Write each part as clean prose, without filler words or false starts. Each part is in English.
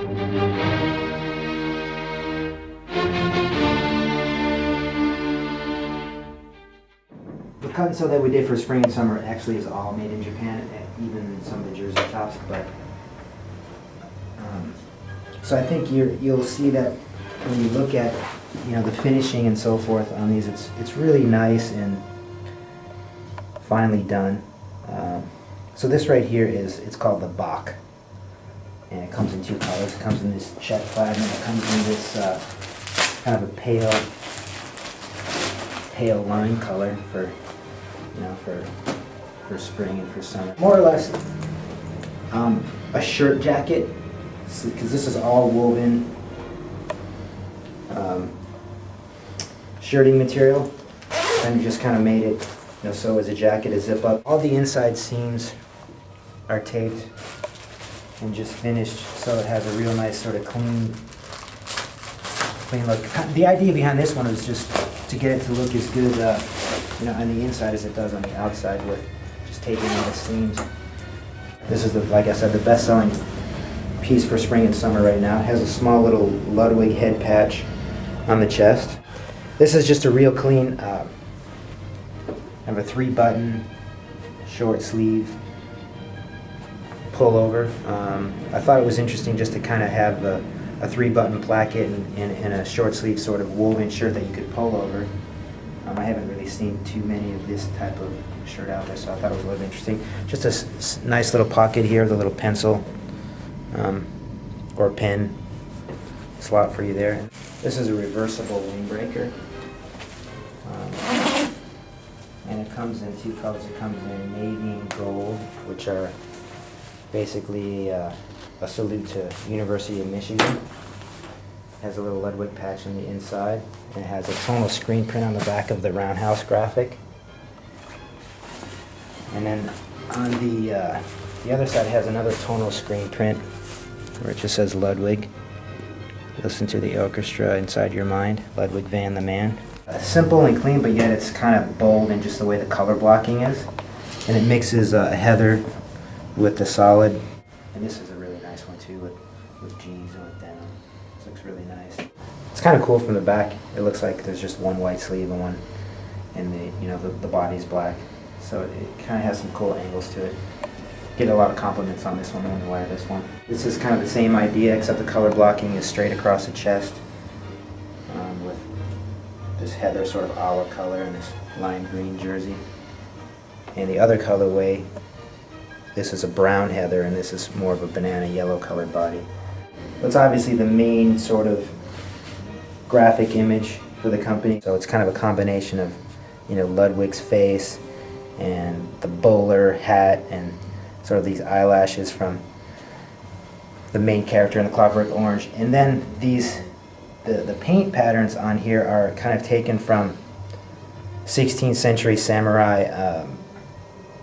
The cut and sew that we did for spring and summer actually is all made in Japan, even some of the jersey tops. But so I think you'll see that when you look at the finishing and so forth on these, it's really nice and finely done. So this right here it's called the Bach, and it comes in two colors. It comes in this check plaid, and it comes in this kind of a pale lime color for spring and for summer. More or less a shirt jacket, because this is all woven shirting material, and just kind of made it so as a jacket, a zip up. All the inside seams are taped and just finished, so it has a real nice sort of clean look. The idea behind this one was just to get it to look as good on the inside as it does on the outside, with just taping all the seams. This is, like I said, the best-selling piece for spring and summer right now. It has a small little Ludwig head patch on the chest. This is just a real clean, I have a 3-button short sleeve pullover. I thought it was interesting just to kind of have a 3-button placket and a short sleeve sort of woven shirt that you could pull over. I haven't really seen too many of this type of shirt out there, so I thought it was a little interesting. Just a nice little pocket here with a little pencil or pen slot for you there. This is a reversible windbreaker. And it comes in two colors. It comes in navy and gold, which are basically a salute to University of Michigan. It has a little Ludwig patch on the inside, and it has a tonal screen print on the back of the roundhouse graphic. And then on the other side, it has another tonal screen print where it just says Ludwig. Listen to the orchestra inside your mind. Ludwig van the man. Simple and clean, but yet it's kind of bold in just the way the color blocking is. And it mixes heather with the solid. And this is a really nice one too, with jeans and with denim. This looks really nice. It's kind of cool from the back. It looks like there's just one white sleeve and one, and the body's black. So it kind of has some cool angles to it. Get a lot of compliments on this one when you wear this one. This is kind of the same idea, except the color blocking is straight across the chest, with this heather sort of olive color and this lime green jersey. And the other colorway, this is a brown heather, and this is more of a banana yellow colored body. That's obviously the main sort of graphic image for the company. So it's kind of a combination of Ludwig's face and the bowler hat and sort of these eyelashes from the main character in the Clockwork Orange. And then the paint patterns on here are kind of taken from 16th century samurai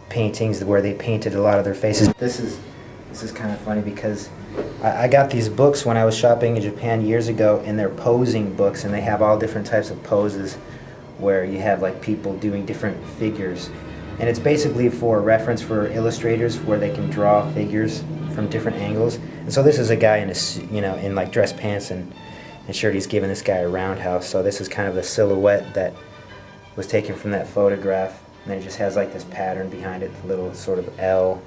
paintings where they painted a lot of their faces. This is kind of funny because I got these books when I was shopping in Japan years ago, and they're posing books, and they have all different types of poses where you have like people doing different figures. And it's basically for reference for illustrators where they can draw figures from different angles. And so this is a guy in like dress pants and shirt. He's giving this guy a roundhouse. So this is kind of a silhouette that was taken from that photograph. And then it just has like this pattern behind it, the little sort of L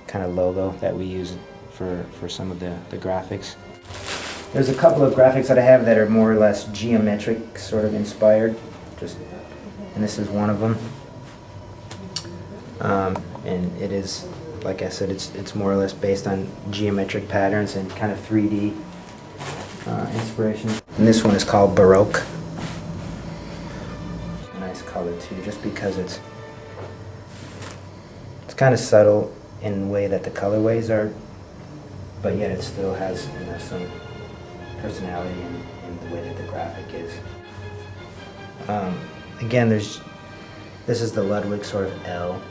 kind of logo that we use for some of the graphics. There's a couple of graphics that I have that are more or less geometric sort of inspired. And this is one of them. And it is, like I said, it's more or less based on geometric patterns and kind of 3D inspiration. And this one is called Baroque. A nice color too, just because it's kind of subtle in the way that the colorways are, but yet it still has some personality in the way that the graphic is. Again, this is the Ludwig sort of L.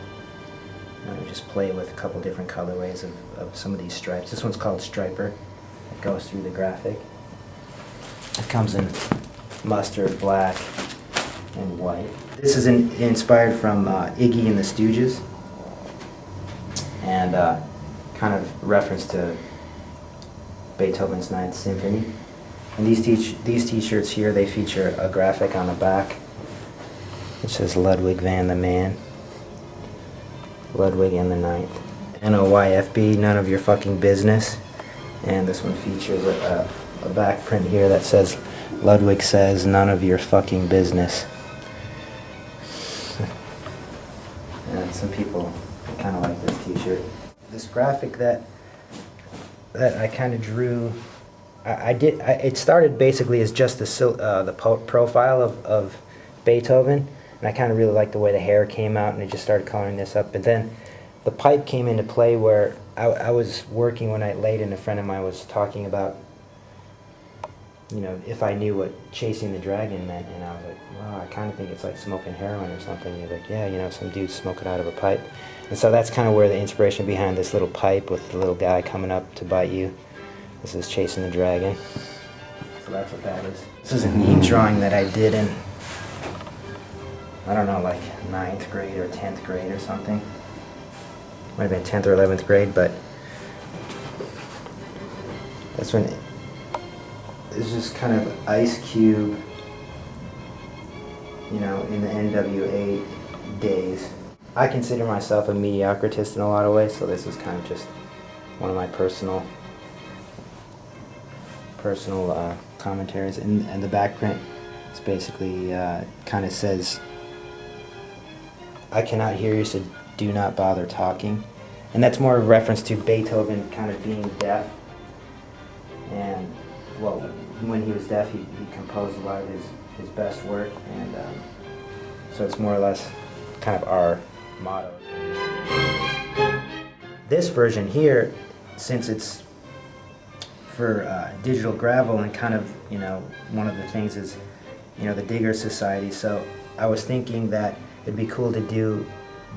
We just play with a couple different colorways of some of these stripes. This one's called Striper. It goes through the graphic. It comes in mustard, black, and white. This is inspired from Iggy and the Stooges, and kind of reference to Beethoven's Ninth Symphony. And these t-shirts here, they feature a graphic on the back. It says Ludwig van the Man. Ludwig and the Ninth. NOYFB, none of your fucking business. And this one features a back print here that says Ludwig says none of your fucking business. And some people kind of like this t-shirt. This graphic that I kind of drew, it started basically as just the profile of Beethoven, and I kind of really liked the way the hair came out, and I just started coloring this up. But then the pipe came into play where I was working one night late, and a friend of mine was talking about, you know, if I knew what chasing the dragon meant, and I was like, well, I kind of think it's like smoking heroin or something. And he's like, yeah, you know, some dude smoking out of a pipe. And so that's kind of where the inspiration behind this little pipe with the little guy coming up to bite you. This is chasing the dragon. So that's what that is. This is an ink drawing that I did in, I don't know, like 9th grade or 10th grade or something. Might have been 10th or 11th grade, but that's when it's just kind of Ice Cube, you know, in the NWA days. I consider myself a mediocrist in a lot of ways, so this is kind of just one of my personal commentaries. And the back print is basically kind of says, I cannot hear you, so do not bother talking. And that's more a reference to Beethoven kind of being deaf. And, well, when he was deaf, he composed a lot of his best work. And so it's more or less kind of our motto. This version here, since it's for digital gravel, and kind of, you know, one of the things is, you know, the Digger Society, so I was thinking that it'd be cool to do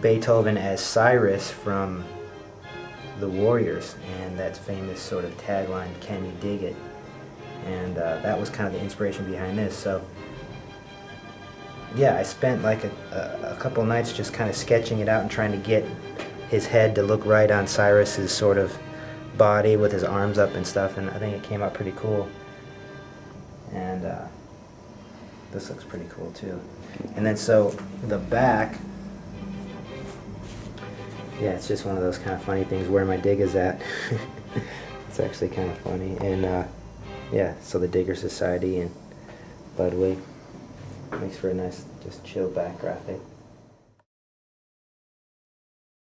Beethoven as Cyrus from The Warriors, and that famous sort of tagline, "Can you dig it?" And that was kind of the inspiration behind this. So yeah, I spent like a couple nights just kind of sketching it out and trying to get his head to look right on Cyrus's sort of body with his arms up and stuff, and I think it came out pretty cool. And this looks pretty cool too. And then so the back, yeah, it's just one of those kind of funny things, where my dig is at. It's actually kind of funny. And yeah, so the Digger Society and Ludwig makes for a nice, just chill back graphic.